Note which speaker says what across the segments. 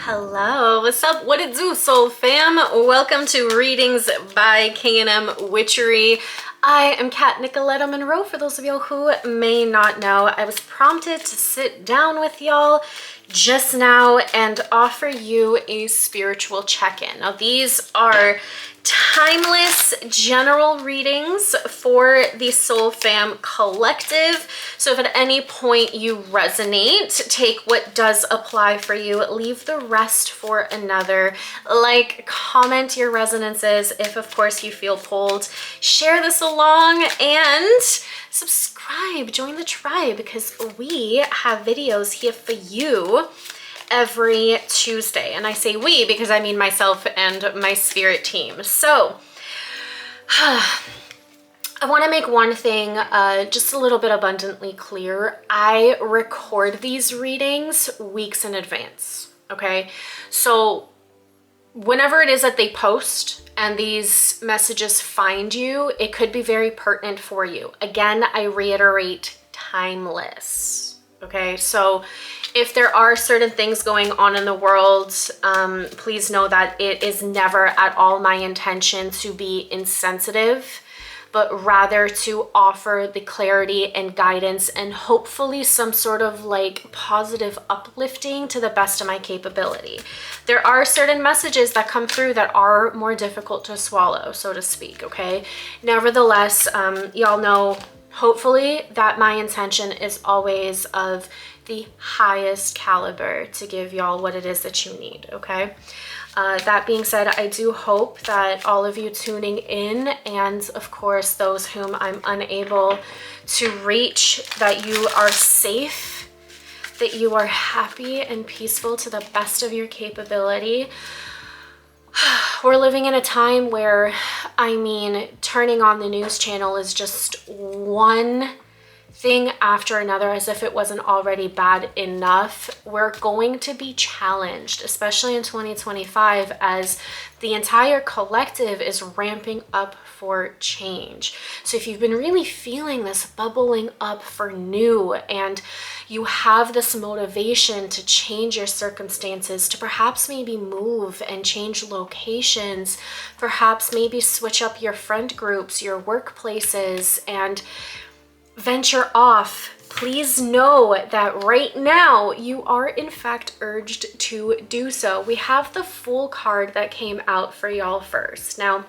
Speaker 1: Hello, what's up? What it do, soul fam? Welcome to Readings by K&M Witchery. I am Kat Nicoletta Monroe. For those of y'all who may not know, I was prompted to sit down with y'all just now and offer you a spiritual check-in. Now, these are timeless general readings for the Soul Fam Collective. So if at any point you resonate, take what does apply for you, leave the rest for another. Like, comment your resonances if of course you feel pulled. Share this along and subscribe, join the tribe, because we have videos here for you every Tuesday. And I say we because I mean myself and my spirit team. So I want to make one thing just a little bit abundantly clear. I record these readings weeks in advance, okay? So whenever it is that they post and these messages find you, it could be very pertinent for you. Again, I reiterate, timeless, okay? So if there are certain things going on in the world, please know that it is never at all my intention to be insensitive, but rather to offer the clarity and guidance and hopefully some sort of like positive uplifting to the best of my capability. There are certain messages that come through that are more difficult to swallow, so to speak, okay? Nevertheless, y'all know, hopefully, that my intention is always of the highest caliber to give y'all what it is that you need, okay? That being said, I do hope that all of you tuning in, and of course those whom I'm unable to reach, that you are safe, that you are happy and peaceful to the best of your capability. We're living in a time where, I mean, turning on the news channel is just one thing after another, as if it wasn't already bad enough. We're going to be challenged, especially in 2025, as the entire collective is ramping up for change. So if you've been really feeling this bubbling up for new, and you have this motivation to change your circumstances, to perhaps maybe move and change locations, perhaps maybe switch up your friend groups, your workplaces, and venture off, please know that right now you are in fact urged to do so. We have the Fool card that came out for y'all first. Now,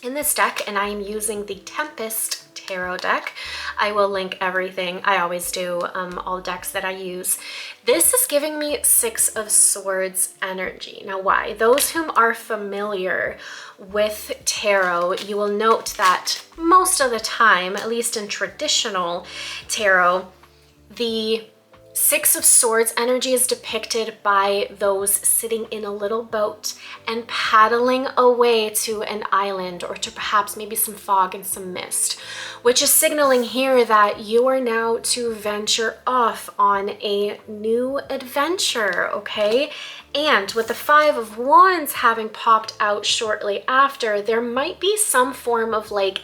Speaker 1: in this deck, and I am using the Tempest tarot deck, I will link everything, I always do, all decks that I use. This is giving me Six of Swords energy. Now, why? Those whom are familiar with tarot, you will note that most of the time, at least in traditional tarot, the Six of Swords energy is depicted by those sitting in a little boat and paddling away to an island, or to perhaps maybe some fog and some mist, which is signaling here that you are now to venture off on a new adventure, okay? And with the Five of Wands having popped out shortly after, there might be some form of like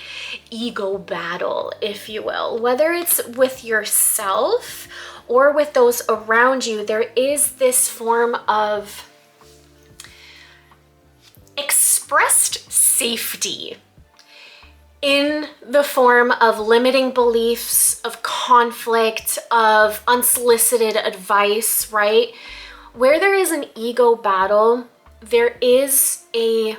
Speaker 1: ego battle, if you will, whether it's with yourself or with those around you. There is this form of expressed safety in the form of limiting beliefs, of conflict, of unsolicited advice, right? Where there is an ego battle, there is a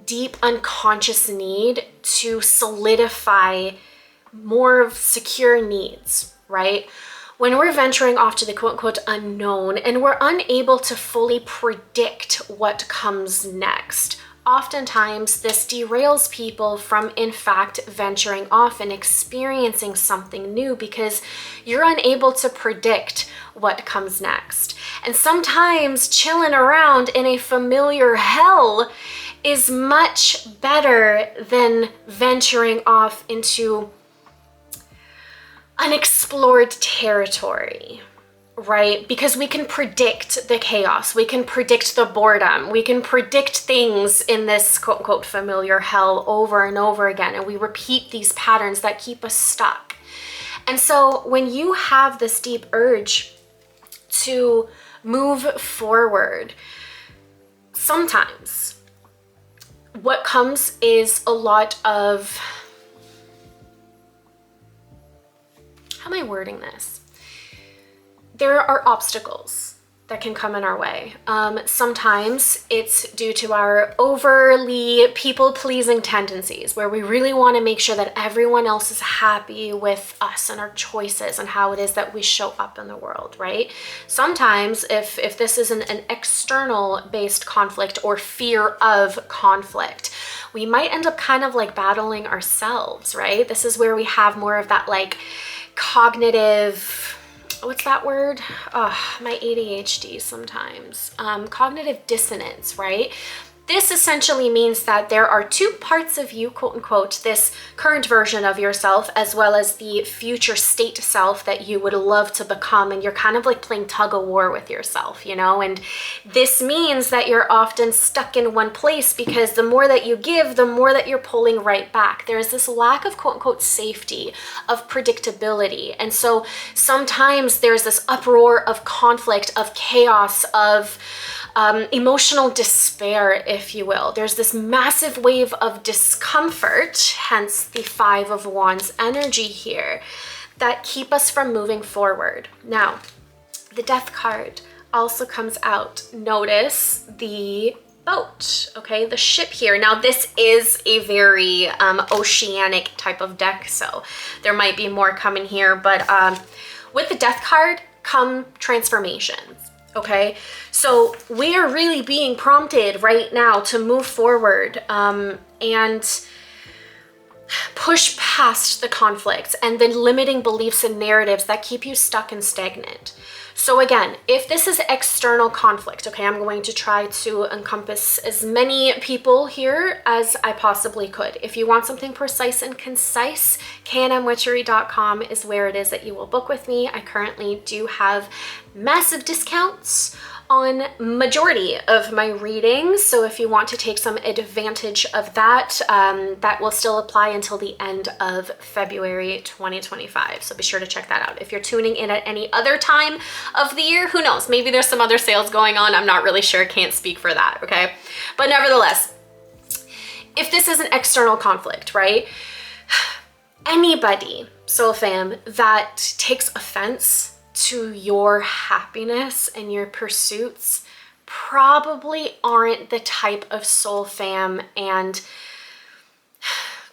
Speaker 1: deep unconscious need to solidify more secure needs, right? When we're venturing off to the quote-unquote unknown and we're unable to fully predict what comes next, oftentimes this derails people from in fact venturing off and experiencing something new, because you're unable to predict what comes next. And sometimes chilling around in a familiar hell is much better than venturing off into unexplored territory, right? Because we can predict the chaos, we can predict the boredom, we can predict things in this quote-unquote familiar hell over and over again, and we repeat these patterns that keep us stuck. And so when you have this deep urge to move forward, sometimes what comes is a lot of, how am I wording this? There are obstacles that can come in our way. Sometimes it's due to our overly people-pleasing tendencies, where we really want to make sure that everyone else is happy with us and our choices and how it is that we show up in the world, right? Sometimes if this isn't an external based conflict or fear of conflict, we might end up kind of like battling ourselves, right? This is where we have more of that like cognitive, what's that word? Oh, my ADHD sometimes. Cognitive dissonance, right? This essentially means that there are two parts of you, quote unquote, this current version of yourself, as well as the future state self that you would love to become. And you're kind of like playing tug of war with yourself, you know? And this means that you're often stuck in one place because the more that you give, the more that you're pulling right back. There's this lack of quote unquote safety, of predictability. And so sometimes there's this uproar of conflict, of chaos, of emotional despair, if you will. There's this massive wave of discomfort, hence the Five of Wands energy here, that keep us from moving forward. Now, the Death card also comes out. Notice the boat, okay, the ship here. Now, this is a very oceanic type of deck, so there might be more coming here, but with the Death card come transformations. Okay, so we are really being prompted right now to move forward and push past the conflicts and the limiting beliefs and narratives that keep you stuck and stagnant. So again, if this is external conflict, okay, I'm going to try to encompass as many people here as I possibly could. If you want something precise and concise, knmwitchery.com is where it is that you will book with me. I currently do have massive discounts on majority of my readings, so if you want to take some advantage of that, that will still apply until the end of February 2025, so be sure to check that out. If you're tuning in at any other time of the year, who knows, maybe there's some other sales going on, I'm not really sure, can't speak for that, okay? But nevertheless, if this is an external conflict, right, anybody, soul fam, that takes offense to your happiness and your pursuits probably aren't the type of soul fam and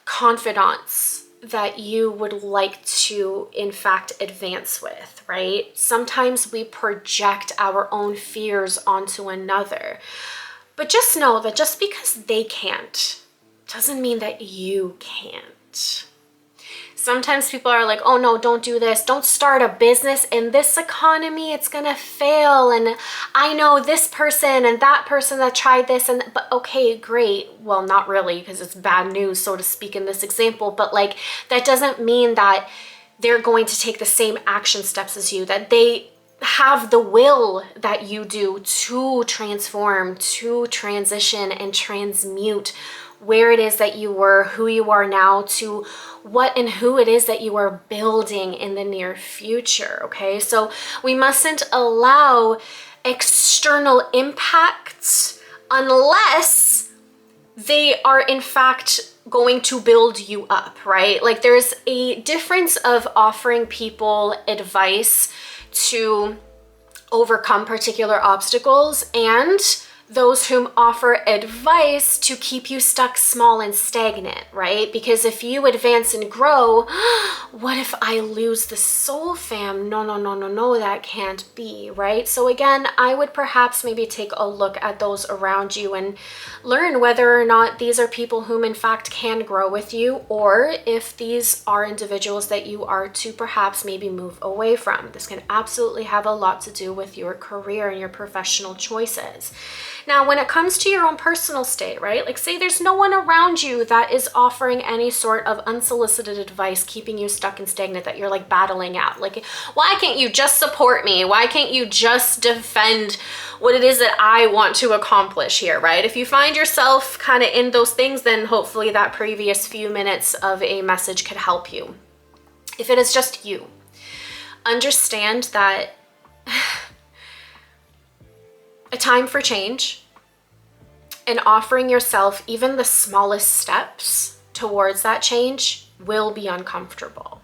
Speaker 1: confidants that you would like to, in fact, advance with, right? Sometimes we project our own fears onto another. But just know that just because they can't doesn't mean that you can't. Sometimes people are like, oh no, don't do this. Don't start a business in this economy. It's gonna fail. And I know this person and that person that tried this. But okay, great. Well, not really, because it's bad news, so to speak, in this example. But like, that doesn't mean that they're going to take the same action steps as you, that they have the will that you do to transform, to transition and transmute where it is that you were, who you are now, to what and who it is that you are building in the near future, okay? So we mustn't allow external impacts unless they are in fact going to build you up, right? Like there's a difference of offering people advice to overcome particular obstacles and those whom offer advice to keep you stuck small and stagnant, right? Because if you advance and grow, what if I lose the soul fam? No, no, no, no, no, that can't be, right? So again, I would perhaps maybe take a look at those around you and learn whether or not these are people whom in fact can grow with you, or if these are individuals that you are to perhaps maybe move away from. This can absolutely have a lot to do with your career and your professional choices. Now, when it comes to your own personal state, right? Like say there's no one around you that is offering any sort of unsolicited advice, keeping you stuck and stagnant, that you're like battling out. Like, why can't you just support me? Why can't you just defend what it is that I want to accomplish here, right? If you find yourself kind of in those things, then hopefully that previous few minutes of a message could help you. If it is just you, understand that a time for change and offering yourself even the smallest steps towards that change will be uncomfortable.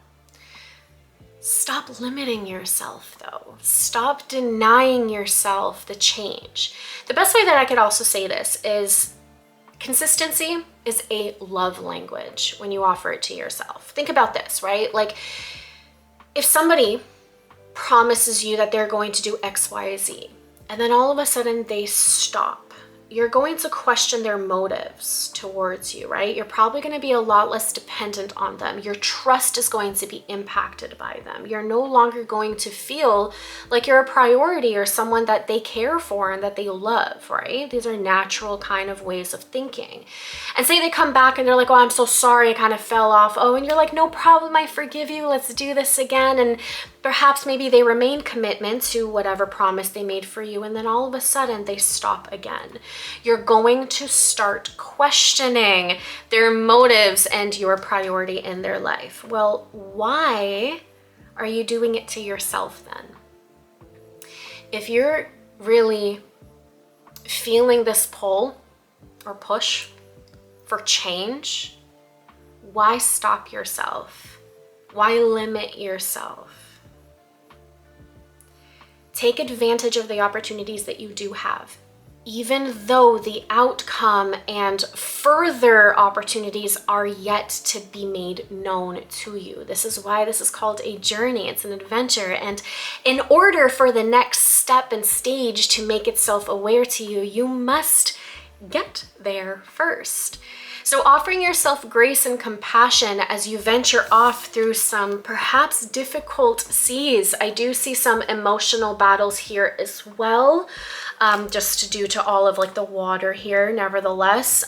Speaker 1: Stop limiting yourself though. Stop denying yourself the change. The best way that I could also say this is consistency is a love language when you offer it to yourself. Think about this, right? Like if somebody promises you that they're going to do X, Y, Z, and then all of a sudden they stop, you're going to question their motives towards you, right? You're probably going to be a lot less dependent on them. Your trust is going to be impacted by them. You're no longer going to feel like you're a priority or someone that they care for and that they love, right? These are natural kind of ways of thinking. And say they come back and they're like, oh, I'm so sorry, I kind of fell off. Oh, and you're like, no problem, I forgive you. Let's do this again. And perhaps maybe they remain commitment to whatever promise they made for you, and then all of a sudden they stop again. You're going to start questioning their motives and your priority in their life. Well, why are you doing it to yourself then? If you're really feeling this pull or push for change, why stop yourself? Why limit yourself? Take advantage of the opportunities that you do have, even though the outcome and further opportunities are yet to be made known to you. This is why this is called a journey. It's an adventure. And in order for the next step and stage to make itself aware to you, you must get there first. So offering yourself grace and compassion as you venture off through some perhaps difficult seas. I do see some emotional battles here as well, just due to all of like the water here. Nevertheless,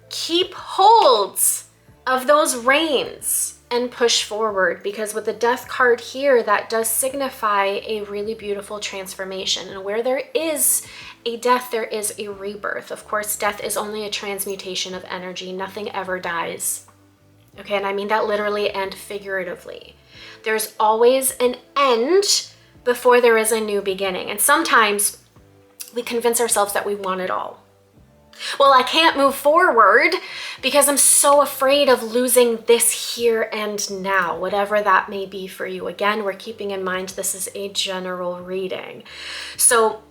Speaker 1: keep holds of those reins and push forward, because with the Death card here, that does signify a really beautiful transformation. And where there is a death, there is a rebirth. Of course, death is only a transmutation of energy. Nothing ever dies. Okay, and I mean that literally and figuratively. There's always an end before there is a new beginning. And sometimes we convince ourselves that we want it all. Well, I can't move forward because I'm so afraid of losing this here and now, whatever that may be for you. Again, we're keeping in mind this is a general reading. So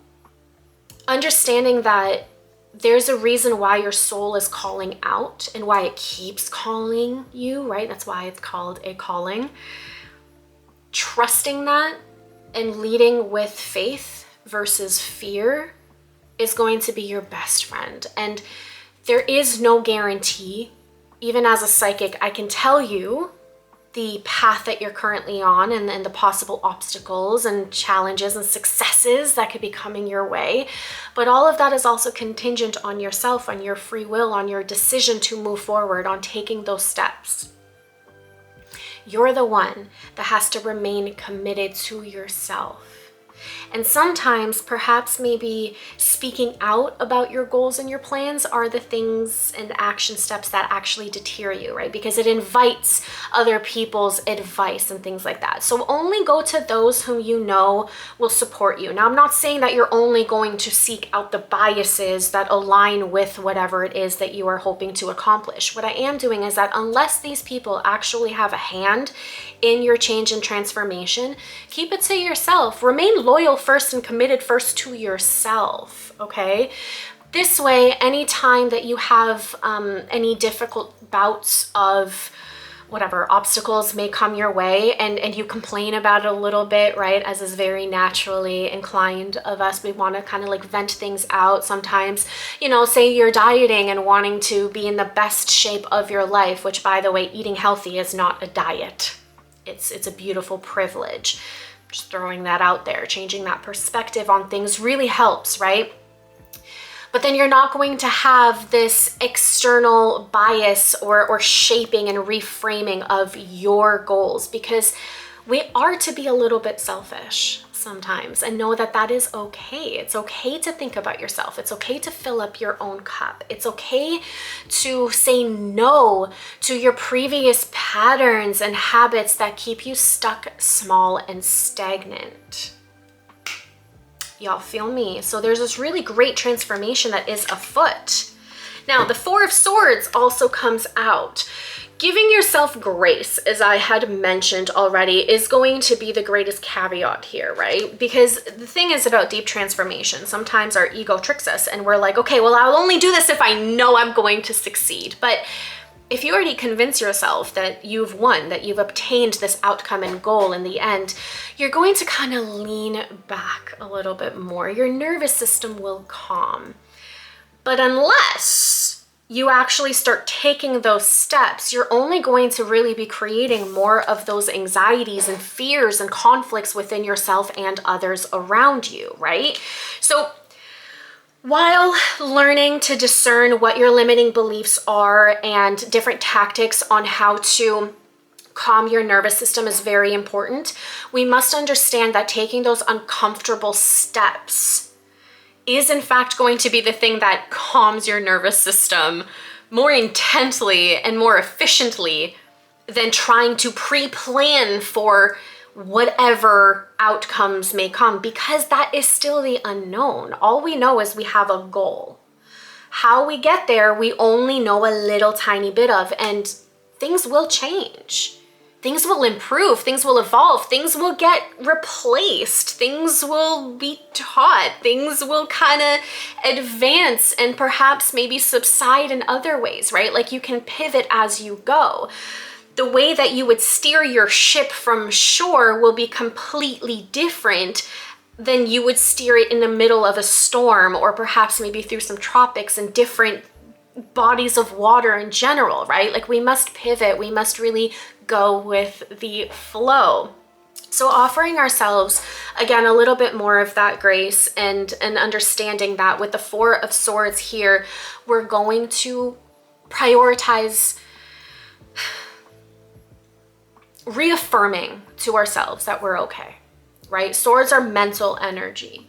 Speaker 1: understanding that there's a reason why your soul is calling out and why it keeps calling you, right? That's why it's called a calling. Trusting that and leading with faith versus fear is going to be your best friend. And there is no guarantee. Even as a psychic, I can tell you the path that you're currently on and the possible obstacles and challenges and successes that could be coming your way. But all of that is also contingent on yourself, on your free will, on your decision to move forward, on taking those steps. You're the one that has to remain committed to yourself. And sometimes, perhaps maybe speaking out about your goals and your plans are the things and action steps that actually deter you, right? Because it invites other people's advice and things like that. So only go to those whom you know will support you. Now, I'm not saying that you're only going to seek out the biases that align with whatever it is that you are hoping to accomplish. What I am doing is that unless these people actually have a hand in your change and transformation, keep it to yourself. Remain loyal first and committed first to yourself, okay? This way, anytime that you have any difficult bouts of whatever obstacles may come your way and you complain about it a little bit, right? As is very naturally inclined of us, we want to kind of like vent things out sometimes. You know, say you're dieting and wanting to be in the best shape of your life, which by the way, eating healthy is not a diet. It's a beautiful privilege. Just throwing that out there. Changing that perspective on things really helps, right? But then you're not going to have this external bias or shaping and reframing of your goals, because we are to be a little bit selfish sometimes and know that that is okay. It's okay to think about yourself. It's okay to fill up your own cup. It's okay to say no to your previous patterns and habits that keep you stuck, small, and stagnant. Y'all feel me? So there's this really great transformation that is afoot. Now, the Four of Swords also comes out. Giving yourself grace, as I had mentioned already, is going to be the greatest caveat here, right? Because the thing is about deep transformation, sometimes our ego tricks us and we're like, okay, well, I'll only do this if I know I'm going to succeed. But if you already convince yourself that you've won, that you've obtained this outcome and goal in the end, you're going to kind of lean back a little bit more. Your nervous system will calm. But unless you actually start taking those steps, you're only going to really be creating more of those anxieties and fears and conflicts within yourself and others around you, right? So while learning to discern what your limiting beliefs are and different tactics on how to calm your nervous system is very important, we must understand that taking those uncomfortable steps is in fact going to be the thing that calms your nervous system more intently and more efficiently than trying to pre-plan for whatever outcomes may come, because that is still the unknown. All we know is we have a goal. How we get there, we only know a little tiny bit of, and things will change. Things will improve, things will evolve, things will get replaced, things will be taught, things will kind of advance and perhaps maybe subside in other ways, right? Like you can pivot as you go. The way that you would steer your ship from shore will be completely different than you would steer it in the middle of a storm, or perhaps maybe through some tropics and different bodies of water in general, right? Like we must pivot, we must really go with the flow. So offering ourselves, again, a little bit more of that grace and understanding that with the Four of Swords here, we're going to prioritize reaffirming to ourselves that we're okay, right? Swords are mental energy.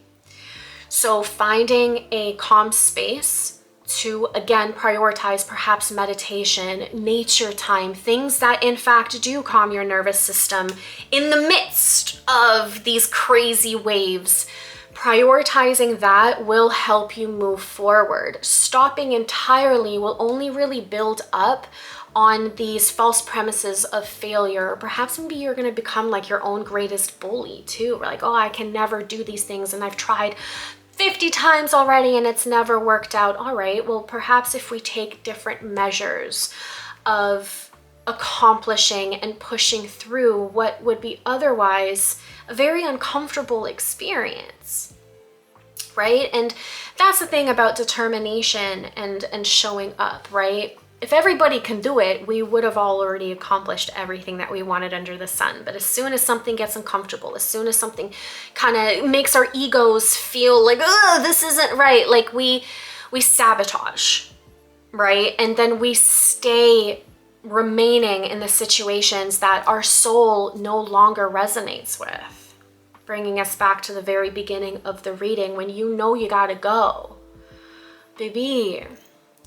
Speaker 1: So finding a calm space to, again, prioritize perhaps meditation, nature time, things that in fact do calm your nervous system in the midst of these crazy waves. Prioritizing that will help you move forward. Stopping entirely will only really build up on these false premises of failure. Perhaps maybe you're going to become like your own greatest bully too. We're like, oh, I can never do these things and I've tried 50 times already and it's never worked out. All right, well, perhaps if we take different measures of accomplishing and pushing through what would be otherwise a very uncomfortable experience, right? And that's the thing about determination and showing up, right? If everybody can do it, we would have already accomplished everything that we wanted under the sun. But as soon as something gets uncomfortable, as soon as something kind of makes our egos feel like, oh, this isn't right, like we sabotage, right? And then we stay remaining in the situations that our soul no longer resonates with. Bringing us back to the very beginning of the reading, when you know you gotta go. Baby,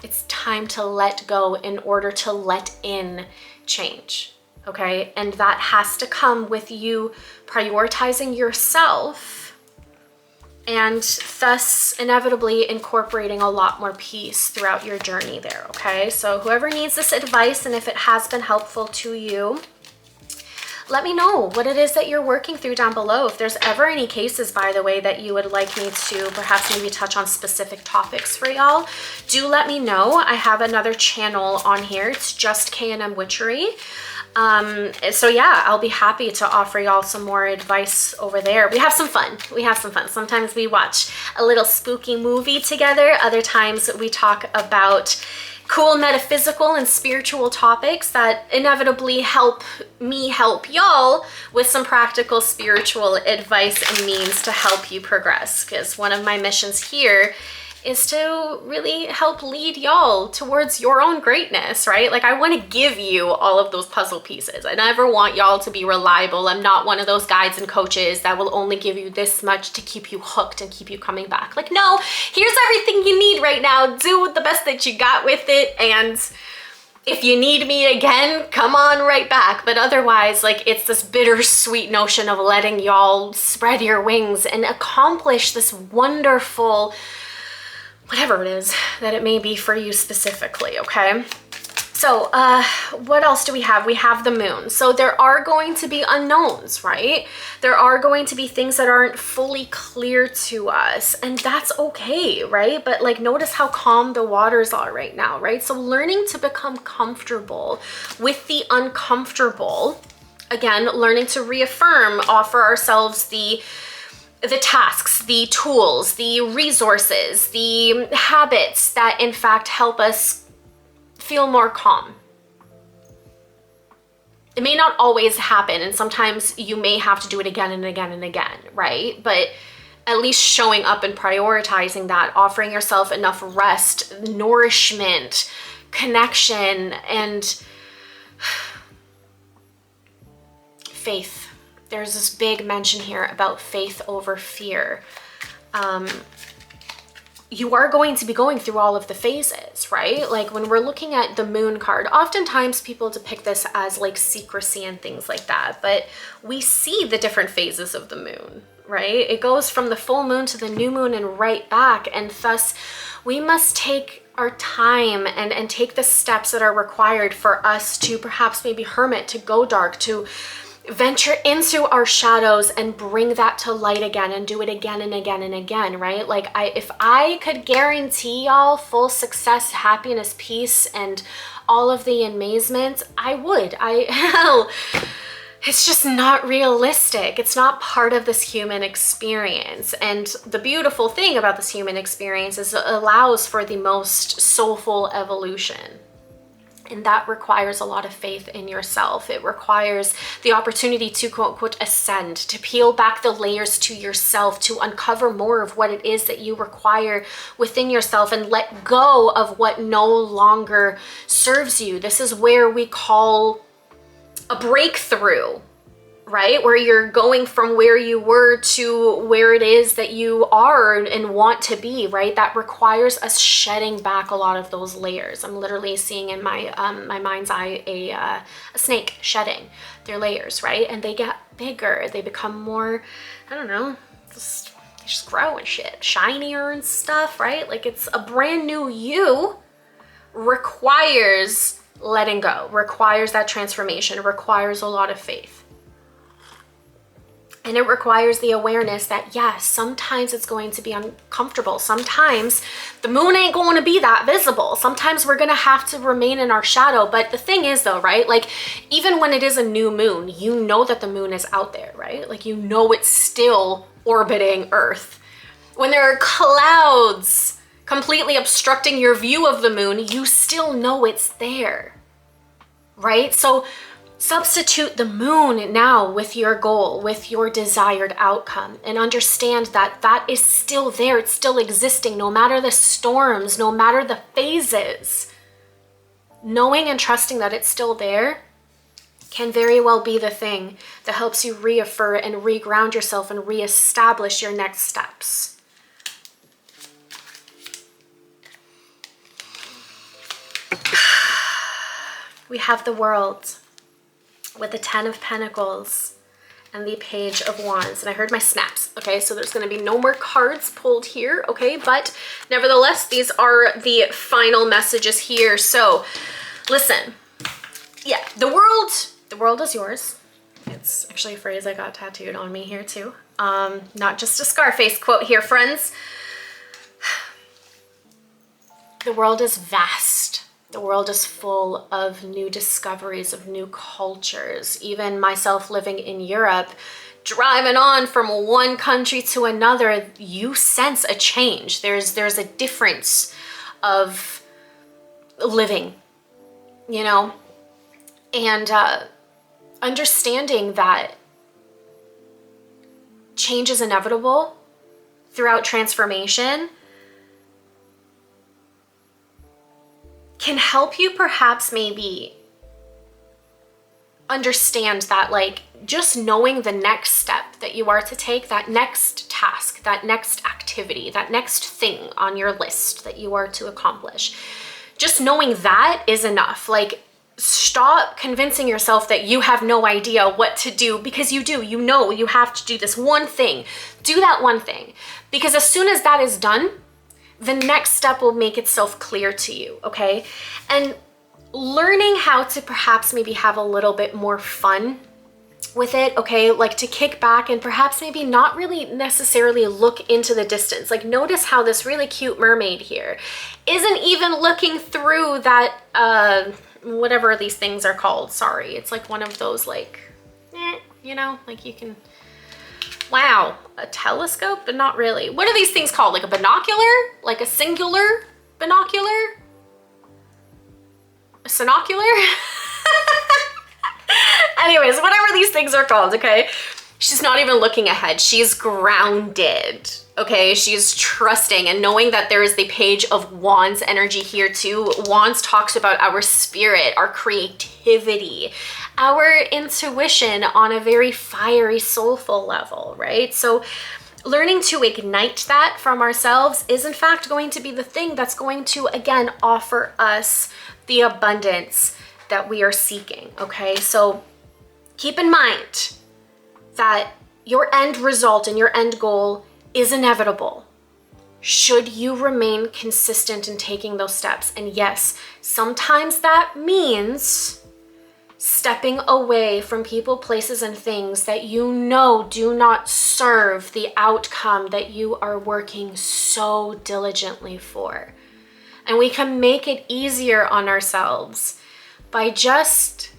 Speaker 1: it's time to let go in order to let in change, okay? And that has to come with you prioritizing yourself and thus inevitably incorporating a lot more peace throughout your journey there, okay? So whoever needs this advice, and if it has been helpful to you, let me know what it is that you're working through down below. If there's ever any cases, by the way, that you would like me to perhaps maybe touch on specific topics for y'all, do let me know. I have another channel on here. It's just K&M Witchery. So yeah, I'll be happy to offer y'all some more advice over there. We have some fun. Sometimes we watch a little spooky movie together. Other times we talk about cool metaphysical and spiritual topics that inevitably help me help y'all with some practical spiritual advice and means to help you progress. Because one of my missions here is to really help lead y'all towards your own greatness, right? Like I want to give you all of those puzzle pieces. I never want y'all to be reliable. I'm not one of those guides and coaches that will only give you this much to keep you hooked and keep you coming back. Like, no, here's everything you need right now. Do the best that you got with it and if you need me again, come on right back. But otherwise, like, it's this bittersweet notion of letting y'all spread your wings and accomplish this wonderful, whatever it is that it may be for you specifically, okay? So what else do we have? We have the moon. So there are going to be unknowns, right? There are going to be things that aren't fully clear to us, and that's okay, right? But like, notice how calm the waters are right now, right? So learning to become comfortable with the uncomfortable, again, learning to reaffirm, offer ourselves the tasks, the tools, the resources, the habits that in fact help us feel more calm. It may not always happen, and sometimes you may have to do it again and again and again, right? But at least showing up and prioritizing that, offering yourself enough rest, nourishment, connection, and faith. There's this big mention here about faith over fear. You are going to be going through all of the phases, right? Like when we're looking at the moon card, oftentimes people depict this as like secrecy and things like that, but we see the different phases of the moon, right? It goes from the full moon to the new moon and right back, and thus we must take our time and take the steps that are required for us to perhaps maybe hermit, to go dark, to venture into our shadows and bring that to light again and do it again and again and again, right? Like if I could guarantee y'all full success, happiness, peace, and all of the amazement, I would. Hell, it's just not realistic. It's not part of this human experience. And the beautiful thing about this human experience is it allows for the most soulful evolution. And that requires a lot of faith in yourself. It requires the opportunity to, quote unquote, ascend, to peel back the layers to yourself, to uncover more of what it is that you require within yourself and let go of what no longer serves you. This is where we call a breakthrough, right? Where you're going from where you were to where it is that you are and want to be, right? That requires us shedding back a lot of those layers. I'm literally seeing in my my mind's eye a snake shedding their layers, right? And they get bigger. They become more, I don't know, they just grow and shit, shinier and stuff, right? Like it's a brand new you. Requires letting go, requires that transformation, requires a lot of faith. And it requires the awareness that, yes, sometimes it's going to be uncomfortable. Sometimes the moon ain't going to be that visible. Sometimes we're going to have to remain in our shadow. But the thing is though, right? Like even when it is a new moon, you know that the moon is out there, right? Like you know it's still orbiting Earth. When there are clouds completely obstructing your view of the moon, you still know it's there, right? So substitute the moon now with your goal, with your desired outcome, and understand that that is still there. It's still existing, no matter the storms, no matter the phases. Knowing and trusting that it's still there can very well be the thing that helps you reaffirm and reground yourself and reestablish your next steps. We have the World with the 10 of Pentacles and the Page of Wands. And I heard my snaps, okay? So there's gonna be no more cards pulled here, okay? But nevertheless, these are the final messages here. So listen, yeah, the world is yours. It's actually a phrase I got tattooed on me here too. Not just a Scarface quote here, friends. The world is vast. The world is full of new discoveries, of new cultures. Even myself living in Europe, driving on from one country to another, you sense a change. There's a difference of living, you know? And understanding that change is inevitable throughout transformation can help you perhaps maybe understand that, like, just knowing the next step that you are to take, that next task, that next activity, that next thing on your list that you are to accomplish, just knowing that is enough. Like, stop convincing yourself that you have no idea what to do, because you do. You know you have to do this one thing. Do that one thing. Because as soon as that is done, the next step will make itself clear to you, okay? And learning how to perhaps maybe have a little bit more fun with it, okay? Like to kick back and perhaps maybe not really necessarily look into the distance. Like, notice how this really cute mermaid here isn't even looking through that, whatever these things are called. Sorry, it's like one of those like, you know, like you can, wow, a telescope, but not really. What are these things called? Like a binocular? Like a singular binocular? A sinocular? Anyways, whatever these things are called, okay? She's not even looking ahead. She's grounded, okay? She's trusting and knowing that there is the Page of Wands energy here too. Wands talks about our spirit, our creativity, our intuition on a very fiery, soulful level, right? So learning to ignite that from ourselves is in fact going to be the thing that's going to, again, offer us the abundance that we are seeking, okay? So keep in mind that your end result and your end goal is inevitable should you remain consistent in taking those steps. And yes, sometimes that means stepping away from people, places, and things that you know do not serve the outcome that you are working so diligently for. And we can make it easier on ourselves by just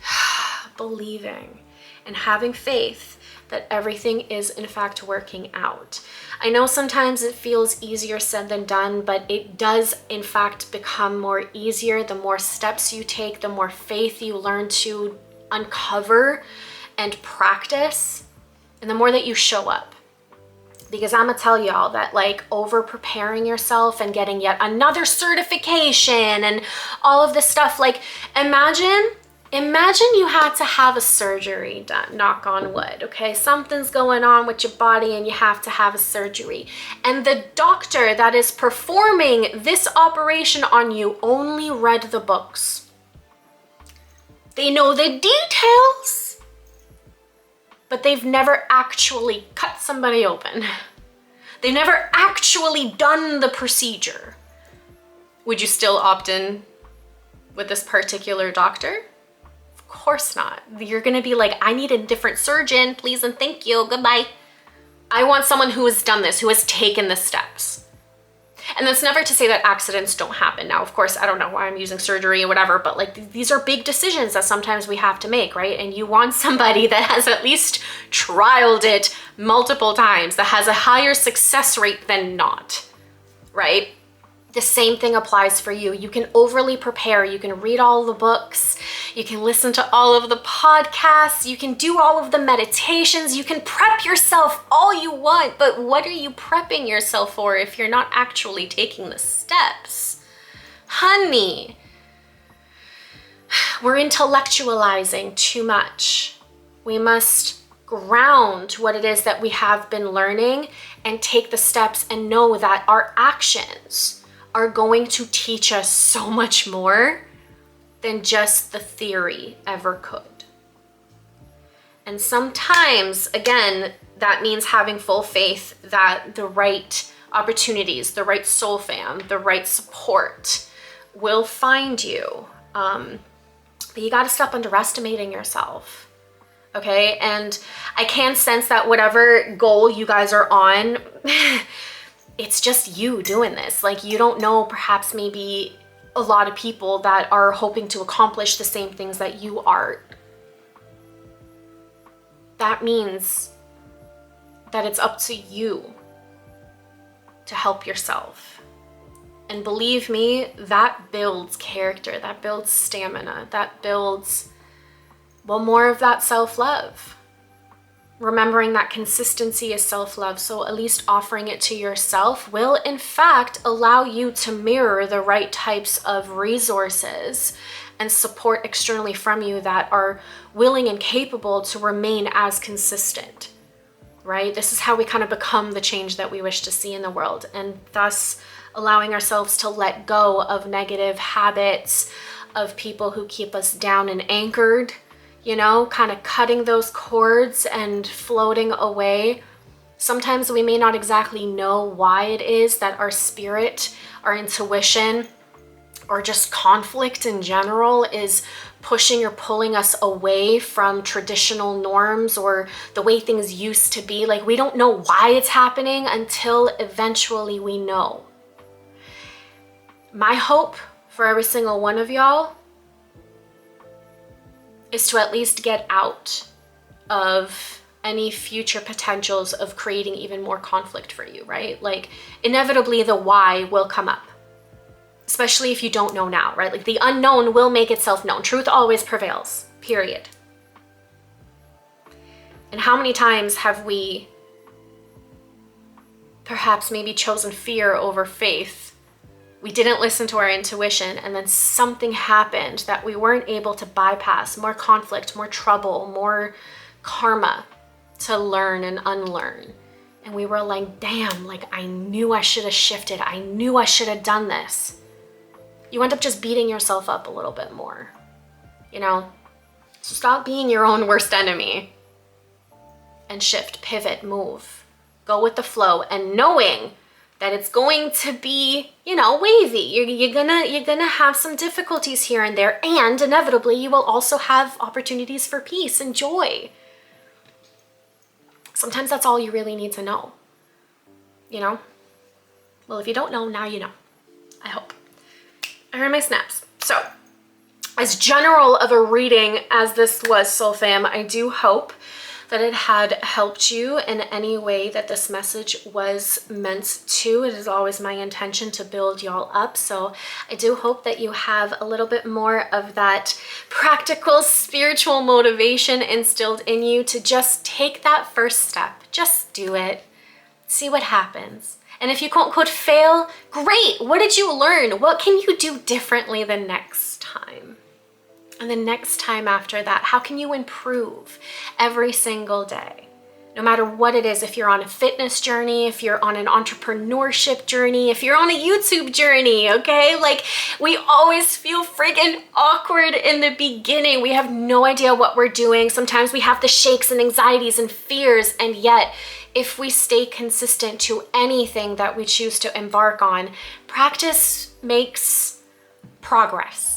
Speaker 1: believing and having faith that everything is in fact working out. I know sometimes it feels easier said than done, but it does in fact become more easier the more steps you take, the more faith you learn to uncover and practice, and the more that you show up. Because I'm gonna tell y'all that like over preparing yourself and getting yet another certification and all of this stuff, like imagine you had to have a surgery done, knock on wood, okay? Something's going on with your body and you have to have a surgery. And the doctor that is performing this operation on you only read the books. They know the details, but they've never actually cut somebody open. They've never actually done the procedure. Would you still opt in with this particular doctor? Of course not. You're gonna be like, I need a different surgeon, please and thank you, goodbye. I want someone who has done this, who has taken the steps. And that's never to say that accidents don't happen. Now, of course, I don't know why I'm using surgery or whatever, but like these are big decisions that sometimes we have to make, right? And you want somebody that has at least trialed it multiple times, that has a higher success rate than not, right? The same thing applies for you. You can overly prepare. You can read all the books. You can listen to all of the podcasts. You can do all of the meditations. You can prep yourself all you want, but what are you prepping yourself for if you're not actually taking the steps? Honey, we're intellectualizing too much. We must ground what it is that we have been learning and take the steps and know that our actions are going to teach us so much more than just the theory ever could. And sometimes, again, that means having full faith that the right opportunities, the right soul fam, the right support will find you. But you gotta stop underestimating yourself, okay? And I can sense that whatever goal you guys are on, it's just you doing this. Like, you don't know perhaps maybe a lot of people that are hoping to accomplish the same things that you are. That means that it's up to you to help yourself. And believe me, that builds character, that builds stamina, that builds, well, more of that self-love. Remembering that consistency is self-love, so at least offering it to yourself will in fact allow you to mirror the right types of resources and support externally from you that are willing and capable to remain as consistent, right? This is how we kind of become the change that we wish to see in the world. And thus, allowing ourselves to let go of negative habits, of people who keep us down and anchored, you know, kind of cutting those cords and floating away. Sometimes we may not exactly know why it is that our spirit, our intuition, or just conflict in general is pushing or pulling us away from traditional norms or the way things used to be. Like, we don't know why it's happening until eventually we know. My hope for every single one of y'all is to at least get out of any future potentials of creating even more conflict for you, right? Like, inevitably the why will come up, especially if you don't know now, right? Like, the unknown will make itself known. Truth always prevails, period. And how many times have we perhaps maybe chosen fear over faith? We didn't listen to our intuition, and then something happened that we weren't able to bypass. More conflict, more trouble, more karma to learn and unlearn. And we were like, damn, like, I knew I should have shifted. I knew I should have done this. You end up just beating yourself up a little bit more, you know? So stop being your own worst enemy and shift, pivot, move, go with the flow, and knowing that it's going to be, you know, wavy. You're gonna have some difficulties here and there, and inevitably you will also have opportunities for peace and joy. Sometimes that's all you really need to know, you know? Well, if you don't know, now you know, I hope. I heard my snaps. So, as general of a reading as this was, Soul Fam, I do hope that it had helped you in any way that this message was meant to. It is always my intention to build y'all up. So I do hope that you have a little bit more of that practical spiritual motivation instilled in you to just take that first step. Just do it. See what happens. And if you quote unquote fail, great. What did you learn? What can you do differently the next time? And the next time after that, how can you improve every single day? No matter what it is, if you're on a fitness journey, if you're on an entrepreneurship journey, if you're on a YouTube journey, okay? Like, we always feel friggin' awkward in the beginning. We have no idea what we're doing. Sometimes we have the shakes and anxieties and fears, and yet if we stay consistent to anything that we choose to embark on, practice makes progress.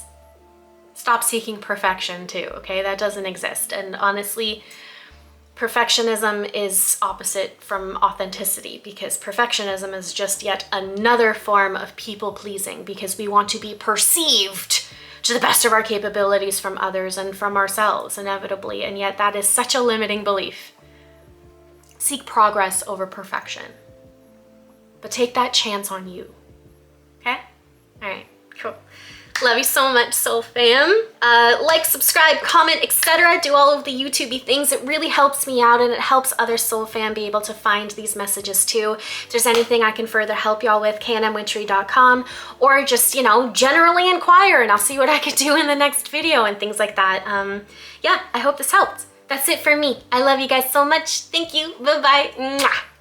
Speaker 1: Stop seeking perfection too, okay? That doesn't exist. And honestly, perfectionism is opposite from authenticity, because perfectionism is just yet another form of people pleasing, because we want to be perceived to the best of our capabilities from others and from ourselves inevitably. And yet that is such a limiting belief. Seek progress over perfection, but take that chance on you, okay? All right, cool. Love you so much, Soul Fam. Like, subscribe, comment, etc. Do all of the YouTubey things. It really helps me out, and it helps other Soul Fam be able to find these messages too. If there's anything I can further help y'all with, knmwitchery.com, or just, you know, generally inquire, and I'll see what I could do in the next video and things like that. Yeah, I hope this helped. That's it for me. I love you guys so much. Thank you. Bye-bye. Mwah.